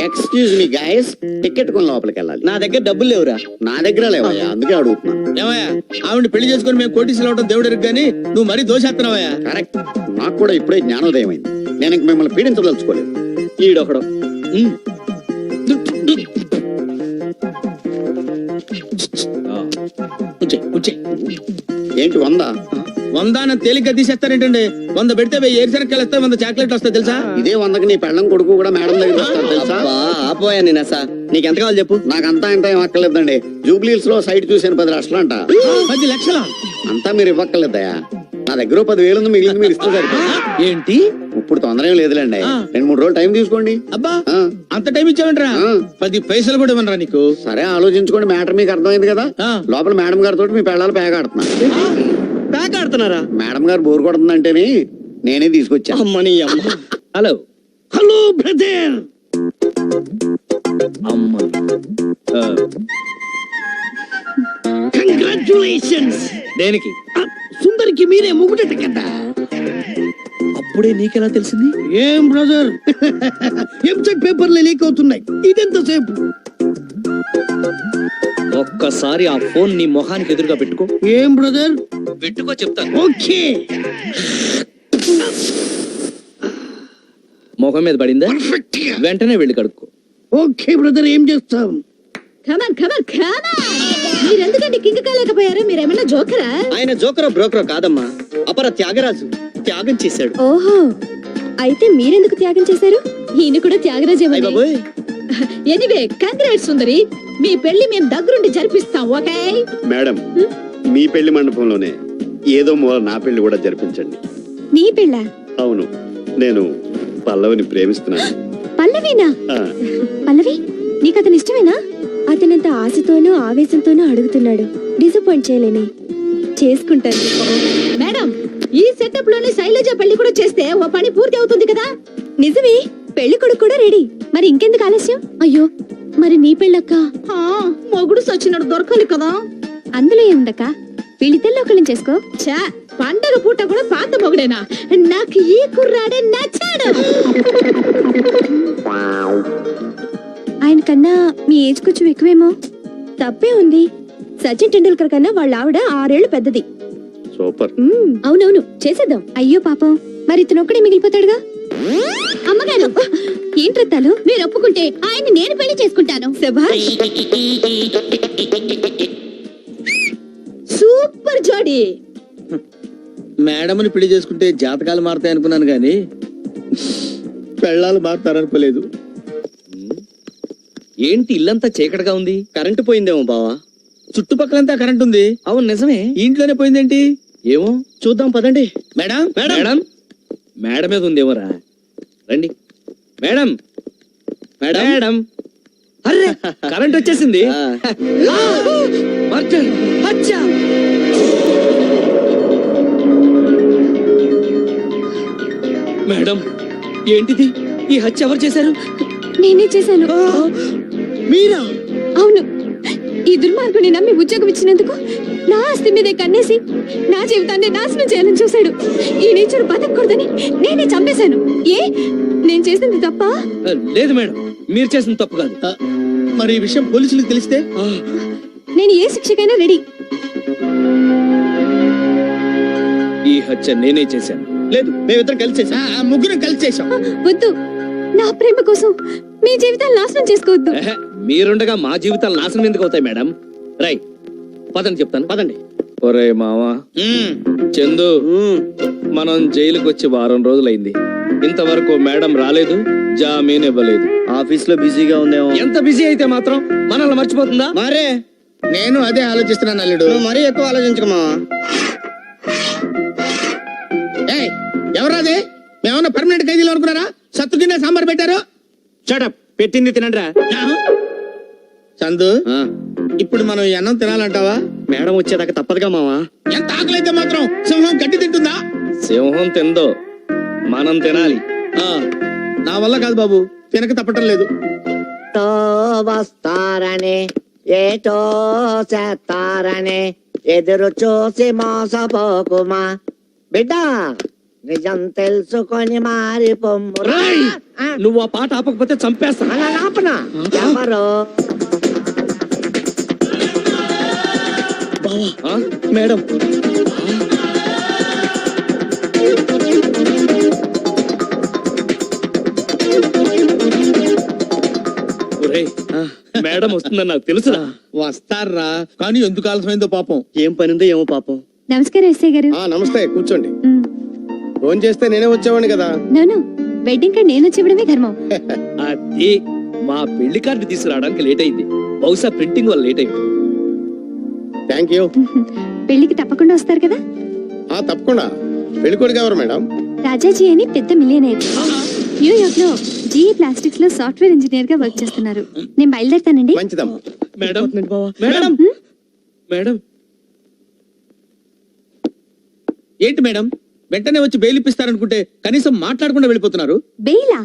Excuse me guys, ticket కొని లోపలికి వెళ్ళాలి. నా దగ్గర డబ్బులు లేవురా. నా దగ్గర లేవయ్యా, అందుకే అడుగుతున్నా. ఏమయ్యా ఆవిడ పెళ్లి చేసుకుని మేము కోటీసులు అవడం దేవుడు ఎరుగు కానీ నువ్వు మరీ దోషేస్తున్నావయ్యా. కరెక్ట్, నాకు కూడా ఇప్పుడే జ్ఞానోదయం అయింది. నేను ఇంక మిమ్మల్ని పీడించదలుచుకోలేదు. ఈడొకడు ఏంటి 100? 100 తేలిగ్గా తీసేస్తారేంటండి? 100 పెడితే 1000 ఏరుశనక్కాయలు వస్తాయి, 100 చాక్లెట్ వస్తాయి తెలుసా? ఇదే 100కి నీ పెళ్ళం కొడుకు కూడా మేడం దగ్గర వస్తారు తెలుసా? ఆపోయా నేను అసా. నీకెంత కావాలి చెప్పు. నాకంతా ఇంత ఏం అక్కర్లేదండి. జూబ్లీహిల్స్ లో సైట్ చూసాను 10 లక్షలు అంట. 10 లక్షలా? అంతా మీరు ఇవ్వక్కర్లేదయా. నా దగ్గర 10,000 ఉంది, మిగిలింది మీరు ఇస్తే సరిపోతుంది. ఏంటి ఇప్పుడు తొందర ఏం లేదులేండి, 2-3 రోజులు టైం తీసుకోండి. అబ్బా అంత టైం ఇచ్చావంటరా? 10 పైసలు కూడా ఇవ్వనరా నీకు? సరే ఆలోచించుకోండి, మ్యాటర్ మీకు అర్థమైంది కదా. లోపల మేడం గారితో మీ పెళ్ళాలు పేక ఆడుతున్నా. ప్యాక్ ఆడుతున్నారా? మేడం గారు బోర్ కొడుతుందంటేనే నేనే తీసుకొచ్చా. అమ్మని అమ్మ. Hello hello brother. అమ్మ కంగ్రాచులేషన్స్. దేనికి? సుందరికి మీరే ముగుడట కదా. అప్పుడే నీకెలా తెలిసింది? ఏం బ్రదర్, ఎంసెట్ పేపర్లు లీక్ అవుతున్నాయి. ఇదెంతసేపు? ఒక్కసారి ఆ ఫోన్ నీ మొహానికి ఎదురుగా పెట్టుకో. ఏం బ్రదర్? పెట్టుకో చెప్తాను. ఓకే. మొహం మీద పడిందా? వెంటనే వెళ్ళి కడుక్కో. ఓకే బ్రదర్, ఏం చేస్తాం? మీరెందుకంటే కింగ్ కాలేకపోయారు? మీరేమన్నా జోకరా? ఆయన జోకరో బ్రోకరో కాదమ్మా, అపర త్యాగరాజు. త్యాగం చేశాడు. ఓహో, అయితే మీరెందుకు త్యాగం చేశారు? ఈయన కూడా త్యాగరాజే. ఎనీవే కంగ్రాట్స్ సుందరి, మీ పెళ్లి మేము దగ్గరుండి జరిపిస్తాం. ఓకే మేడం, మీ పెళ్లి మండపంలోనే ఏదో మూల నా పెళ్లి కూడా జరిపించండి. నీ పెళ్ళ? అవును, నేను పల్లవిని ప్రేమిస్తున్నాను. పల్లవినా? పల్లవి, నీకు అతను ఇష్టమేనా? అతనంత ఆశతోనూ ఆవేశంతోనూ అడుగుతున్నాడు. డిసప్పాయింట్ చేయలేని చేసుకుంటాను. మేడం, ఈ సెటప్ లోనే శైలజ పెళ్లి కూడా చేస్తే ఓ పని పూర్తి అవుతుంది కదా. నిజమే, పెళ్లి కొడుకు కూడా రెడీ. మరి ఇంకెందుకు ఆలస్యం? అయ్యో, మరి నీ పెళ్ళక్క? మొగుడు సచ్చినడు దొరకాలి కదా. అందులో ఏముందక్క, వీళ్ళిద్దరిలో ఒకళ్ళని చేసుకో. చా, పండగ పూట కూడా పాత మొగుడేనా? నాకు ఈ కుర్రాడే నచ్చాడు. ఆయన కన్నా మీ ఏజ్ కొంచెం ఎక్కువేమో. తప్పే ఉంది. సచిన్ టెండూల్కర్ కన్నా వాళ్ళ ఆవిడ 6 ఏళ్లు పెద్దది. సూపర్. అవునవును, చేసేద్దాం. అయ్యో పాపం, మరి ఇతను ఒక్కడే మిగిలిపోతాడుగా. అమ్మగారు, ఏంట్రత్తాలు? మీరు ఒప్పుకుంటే ఆయన్ని నేను పెళ్లి చేసుకుంటాను. శభాష్, సూపర్ జోడీ. మేడంని పెళ్లి చేసుకుంటే జాతకాలు మారుతాయి అనుకున్నాను గాని పెళ్ళాలు మారుతారనుకోలేదు. ఏంటి ఇల్లంతా చీకటిగా ఉంది? కరెంటు పోయిందేమో బావా. చుట్టుపక్కలంతా కరెంట్ ఉంది. అవును నిజమే. ఇంట్లోనే పోయిందేంటి? ఏమో చూద్దాం పదండి. మేడం మేడం మేడ మీద ఉందేమోరా. రండి మేడం. మేడం మేడం, అరే కరెంట్ వచ్చేసింది. మేడం, ఏంటిది? ఈ హత్య ఎవరు చేశారు? నేనే చేశాను. మీరా? అవును, ఈ దుర్మార్గుని నమ్మి ఉద్యోగం ఇచ్చినందుకు నా ఆస్తి మీదే కన్నేసి నా జీవితాన్ని నాశనం చేయాలని చూశాడు. ఈ నేచర్ బతకూడదని నేనే చంపేశాను. ఏ, నేను చేసింది తప్ప? లేదు మేడం, మీరు చేసిన తప్పు కాదు. మరి ఈ విషయం పోలీసులకు తెలిస్తే? నేను ఏ శిక్షకైనా రెడీ. ఈ హత్య నేనే చేశాను. లేదు, మేమిద్దరం కలిసి చేశాం. ముగ్గురం కలిసి చేశాం. వద్దు, నా ప్రేమ కోసం మీ జీవితాలు నాశనం చేసుకోవద్దు. మీరుండగా మా జీవితాలు నాశనం ఎందుకు అవుతాయి మేడం? రై పదండి, చెప్తాను పదండి. ఒరే మావా, చందు, మనం జైలుకి వచ్చి 1 వారం రోజులైంది. ఇంతవరకు మేడం రాలేదు, జామీన్ ఇవ్వలేదు. ఆఫీస్ లో బిజీగా ఉందేమో. ఎంత బిజీ అయితే మాత్రం మనల్ని మర్చిపోతుందా? మరే నేను అదే ఆలోచిస్తున్నాను అల్లుడు. మరీ ఎక్కువ ఆలోచించకమా. ఎవరాదే? మేమన్నా పర్మనెంట్ ఖైదీలు అనుకున్నారా? సత్తు తినే సాంబార్ పెట్టారు. షటప్, పెట్టింది తినండిరా. చందు, ఇప్పుడు మనం ఈ అన్నం తినాలంటావా? మేడం వచ్చేదాకా తప్పదుగా మావా. ఎంత ఆకలైతే మాత్రం సింహం గడ్డి తింటుందా? సింహం తిందో, మనం తినాలి. నా వల్ల కాదు బాబు, తినక తప్పటం లేదు. వస్తారని ఏటో చేస్తారని ఎదురు చూసి మోసపోకుమా బిడ్డ. నిజం తెలుసుకొని మారి పొమ్ము రేయ్! నువ్వు ఆ పాట ఆపకపోతే చంపేస్తా. అలా ఆపనా ఎవరు ఆ? మేడం ఒరేయ్, మేడం వస్తుందని నాకు తెలుసురా. వస్తారా కానీ ఎందుకు ఆలస్యమైందో పాపం. ఏం పనిందో ఏమో పాపం. నమస్కారం ఎస్ఐ గారు. నమస్తే, కూర్చోండి. ఫోన్ చేస్తే నేనే వచ్చేవాడిని కదా. నోను వెడ్డింగ్ కార్డ్ నేను వచ్చి ఇవ్వడమే ధర్మం. అది మా పెళ్లి కార్డు తీసుకురావడానికి లేట్ అయింది. బహుశా ప్రింటింగ్ వల్ల లేట్ అయింది. Thank you. పెళ్లికి తప్పకుండా వస్తారు కదా. తప్పకుండా. పెళ్ళికొడుకు ఎవరు మేడం? రాజాజీ అని పెద్ద మిలియనర్. న్యూయార్క్ లో జీఈ ప్లాస్టిక్స్ లో సాఫ్ట్వేర్ ఇంజనీర్ గా వర్క్ చేస్తున్నారు. నేను బయలుదేరుతానండి. మంచిదమ్మా. మేడం మేడం మేడం ఏంటి మేడం వెంటనే వచ్చి బెయిల్ ఇప్పిస్తారనుకుంటే కనీసం మాట్లాడకుండా వెళ్ళిపోతున్నారు. బెయిలా?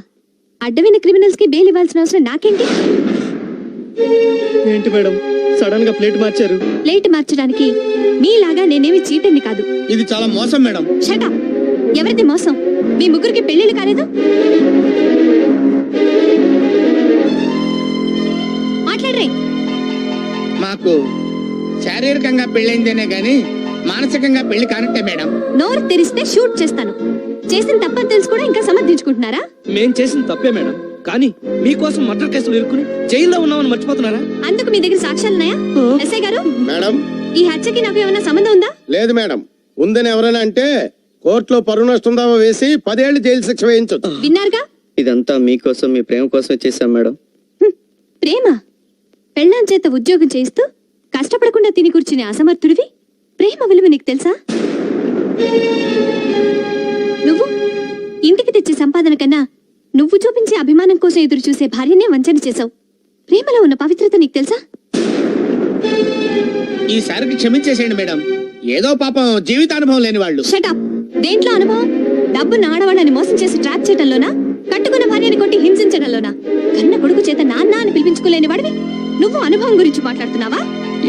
అడ్డమైన క్రిమినల్స్ కి బెయిల్ ఇవ్వాల్సిన అవసరం నాకేంటి? ఏంటి మేడం సడన్ గా ప్లేట్ మార్చారు? ప్లేట్ మార్చడానికి మీలాగా నేనేమి చీటర్ని కాదు. ఇది చాలా మోసం మేడం. షటప్. ఎవరిది మోసం? మీ ముగ్గురికి పెళ్లిళ్ళు కాలేదు? మాట్లాడరే. మాకు శారీరకంగా పెళ్ళైందేనే గాని మానసికంగా పెళ్లి కానట్టే మేడం. నోరు తెరిస్తే షూట్ చేస్తాను. చేసిన తప్పని తెలుసు కూడా ఇంకా సమర్థించుకుంటున్నారా? మేం చేసిన తప్పే మేడం, కానీ మీకోసం మర్డర్ కేసులు ఇరుక్కుని జైల్లో ఉన్నామని మర్చిపోతున్నారా? అందుకు మీ దగ్గర సాక్ష్యాలున్నాయా? ఎస్ఐ గారు, మేడం ఈ హత్యకి నాకు ఏమైనా సంబంధం ఉందా? లేదు మేడం. ఉందని ఎవరైనా అంటే కోర్టులో పరువు నష్టం దావా వేసి 10 ఏళ్లు జైలు శిక్ష వేయించొచ్చు. విన్నారుగా? ఇదంతా మీకోసం, మీ ప్రేమ కోసం చేశాం మేడం. ప్రేమ? పెళ్ళాం చేత ఉద్యోగం చేయిస్తూ కష్టపడకుండా తిని కూర్చునే అసమర్థుడివి ప్రేమ విలువ నీకు తెలుసా? నువ్వు ఇంటికి తెచ్చే సంపాదన కన్నా నువ్వు చూపించే అభిమానం కోసం ఎదురు చూసే భార్యనే వంచన చేశావు. ప్రేమలో ఉన్న పవిత్రత నీకు తెలుసా? ఈసారికి క్షమించేసేయండి మేడం. ఏదో పాపం జీవితానుభవం లేని వాళ్ళు. షటప్. దేంట్లో అనుభవం? డబ్బున్న ఆడవాళ్ళని మోసం చేసి ట్రాప్ చేయడంలోనా? కట్టుకున్న భార్యని కొట్టి హింసించడంలోనా? కన్న కొడుకు చేత నాన్న అని పిలిపించుకోలేని వాడివి నువ్వు అనుభవం గురించి మాట్లాడుతున్నావా?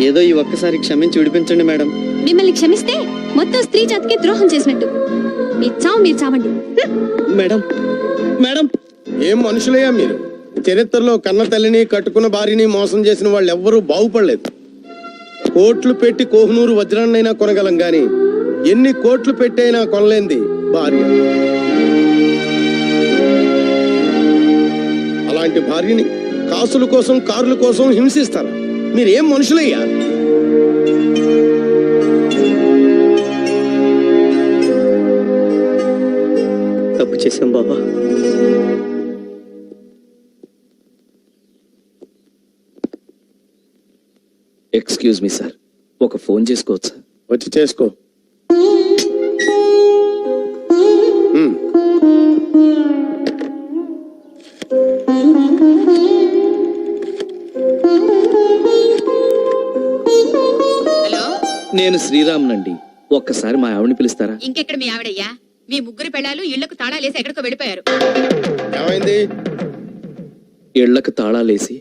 ఏదో ఈ ఒక్కసారి క్షమించి విడిపించండి మేడం. మిమ్మల్ని క్షమిస్తే మొత్తం స్త్రీ జాతికి ద్రోహం చేసినట్టు. మీ చావు మీరు చావండి. మేడం మేడం ఏం మనుషులయ్యా మీరు? చరిత్రలో కన్న తల్లిని కట్టుకున్న భార్యని మోసం చేసిన వాళ్ళు ఎవ్వరూ బాగుపడలేదు. కోట్లు పెట్టి కోహినూరు వజ్రాన్నైనా కొనగలం గాని ఎన్ని కోట్లు పెట్టైనా కొనలేంది భార్య. అలాంటి భార్యని కాసుల కోసం కార్ల కోసం హింసిస్తారా? మీరేం మనుషులయ్యా? తప్పు చేశాం బాబా. ఎక్స్క్యూజ్ మీ సార్, ఒక ఫోన్ చేసుకోవచ్చా? వచ్చి చేసుకో. ఉమ్. హలో, నేను శ్రీరామ్నండి. ఒక్కసారి మా ఆవిడని పిలుస్తారా? ఇంకెక్కడ మీ ఆవిడయ్యా? మీ ముగ్గురు పెళ్ళాలు ఇళ్లకు తాళాలేసి ఎక్కడికో వెళ్ళిపోయారు. ఏమైంది? ఇళ్లకు తాళాలేసి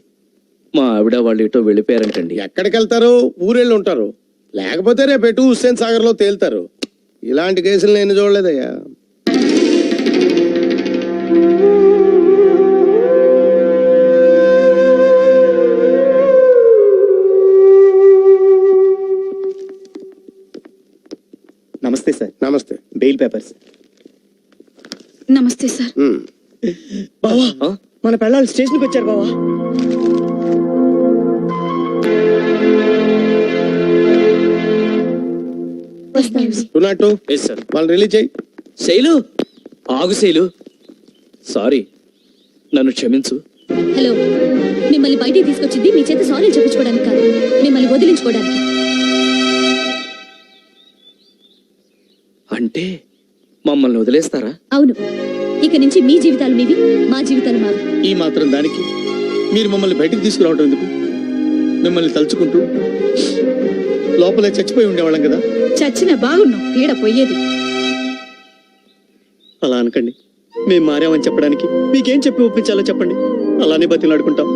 మా ఆవిడ వాళ్ళు ఇటో వెళ్ళిపోయారంటండి. ఎక్కడికి వెళ్తారు? ఊరెళ్ళి ఉంటారు. లేకపోతే రేపు ఎటు హుస్సేన్ సాగర్ లో తేలుతారు. ఇలాంటి కేసులు నేను చూడలేదయ్యా. నమస్తే సార్. నమస్తే. Bail papers. నమస్తే సార్. బావా ఆ? మన పిల్లలు స్టేషన్కి వచ్చారు బావా. టూ ఎస్ సార్. వాళ్ళు రిలీజ్ చేయి. శైలు, ఆగు శైలు. సారీ, నన్ను క్షమించు. హలో, మిమ్మల్ని బయటికి తీసుకొచ్చింది మీ చేత సారీ చెప్పించుకోవడానికి కాదు, మిమ్మల్ని వదిలించుకోవడానికి. అంటే మమ్మల్ని వదిలేస్తారా? అవును, ఇక నుంచి మీ జీవితాలు మీవి, మా జీవితాలు మావి. ఈ మాత్రం దానికి మీరు మమ్మల్ని బయటికి తీసుకురావటం ఎందుకు? మిమ్మల్ని తలుచుకుంటూ లోపలే చచ్చిపోయి ఉండేవాళ్ళం కదా. చచ్చిన బాగున్నాం, పీడ పోయేది. అలా అనకండి. మేము మారామని చెప్పడానికి మీకేం చెప్పి ఒప్పించాలో చెప్పండి. అలానే బతిలాడుకుంటాం.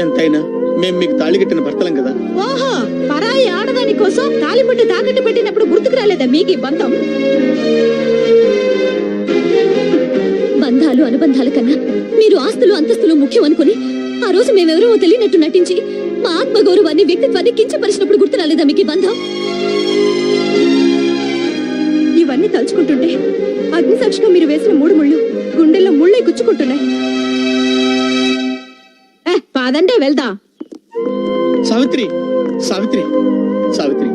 ఎంతైనా మేము మీకు తాళి కట్టిన భర్తలం కదా. ఓహో, పరాయి ఆడదాని కోసం తాలిబొట్టు తాకట్టు పెట్టినప్పుడు గుర్తుకు రాలేదా మీకు ఈ బంధం? బంధాలు అనుబంధాల కన్నా మీరు ఆస్తులు అంతస్తులు ముఖ్యం అనుకుని ఆ రోజు మేమెవరో తెలియనట్టు నటించి మా ఆత్మగౌరవాన్ని వ్యక్తిత్వాన్ని కించపరిచినప్పుడు గుర్తు రాలేదా మీకు ఈ బంధం? ఇవన్నీ తలుచుకుంటుంటే అగ్నిసాక్షిగా మీరు వేసిన 3 ముళ్ళు గుండెల్లో ముళ్ళై గుచ్చుకుంటున్నాయి. పాదంటే వెళ్దా. సావిత్రి సావిత్రి సావిత్రి,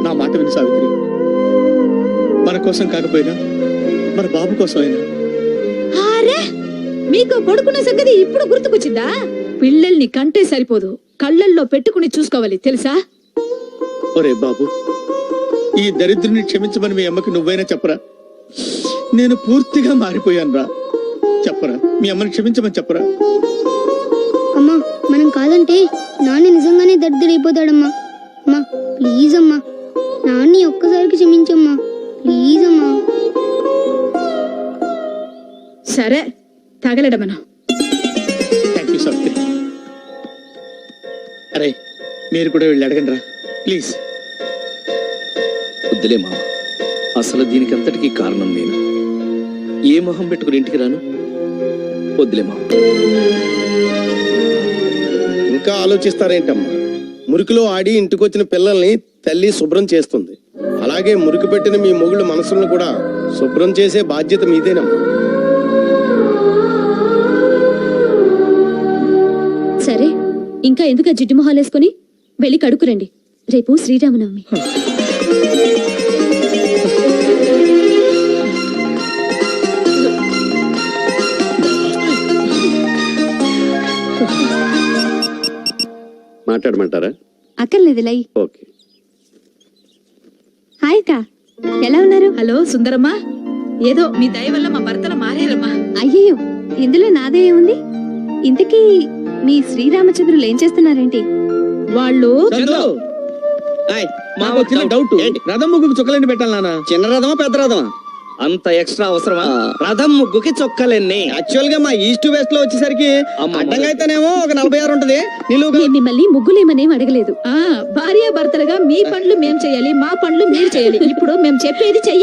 నా మాట విని సావిత్రి. మన కోసం కాకపోయినా మన బాబు కోసమైనా. అరే, మీకు కొడుకున్న సంగతి ఇప్పుడు గుర్తుకొచ్చిందా? పిల్లల్ని కంటే సరిపోదు, కళ్ళల్లో పెట్టుకుని చూసుకోవాలి తెలుసా? ఒరే బాబు, ఈ దరిద్రుని క్షమించమని మీ అమ్మకి నువ్వైనా చెప్పరా? నేను పూర్తిగా మారిపోయాను రా. చెప్పరా, మీ అమ్మని క్షమించమని చెప్పరా? అమ్మా, మనం కాదంటే నాన్న నిజంగానే దరిద్రైపోతాడమ్మా. అమ్మా ప్లీజ్ అమ్మా, నాన్ని ఒక్కసారికి క్షమించమ్మా, ప్లీజ్ అమ్మా. సరే తగలడమను. Thank you Savitri. అరే, మీరు కూడా వెళ్ళి అడగండి రా ప్లీజ్. వద్దులే మామ, అసలు దీనికి అంతటికీ కారణం నేను. ఏ మొహం పెట్టుకుని ఇంటికి రాను? వద్దులే మామ. ఇంకా ఆలోచిస్తారేంటమ్మా? మురికిలో ఆడి ఇంటికొచ్చిన పిల్లల్ని తల్లి శుభ్రం చేస్తుంది. అలాగే మురికి పెట్టిన మీ మొగుళ్ళ మనసులను కూడా శుభ్రం చేసే బాధ్యత మీదేనమ్మా. సరే, ఇంకా ఎందుకు జిడ్డు మొహాలేసుకుని వెళ్ళి కడుకురండి, రేపు శ్రీరామనవమి. మాట్లాడమంటారా? అక్కర్లేదు లై. ఓకే. హాయ్ అక్క, ఎలా ఉన్నారు? హలో సుందరమ్మా, ఏదో మీ దయ వల్ల మా భర్తలు మారారమ్మా. అయ్యయ్యో, ఇందులో నాదే ఉంది. ఇంతకీ మీ శ్రీరామచంద్రులు ఏం చేస్తున్నారేంటి? వాళ్ళు మాకు చిన్న డౌట్, రథం ముగ్గుకు చుక్కలేండి పెట్టాలి నాన్న? చిన్న రథమా పెద్ద రథమా? అంత ఎక్స్ట్రా అవసరమా? రథం ముగ్గుకి చొక్కలేన్ని. యాక్చువల్ గా మా ఈస్ట్ వెస్ట్ లో వచ్చేసరికి అమ్మమ్మ. అడ్డంగా అయితేనేమో ఒక 46 ఉంటది, నిలువుగా నేను మిమ్మల్ని ముగ్గులేమనేం అడగలేదు. భార్య భర్తలుగా మీ పనులు మేం చేయాలి, మా పనులు మీరు చేయాలి. ఇప్పుడు మేము చెప్పేది చెయ్యి.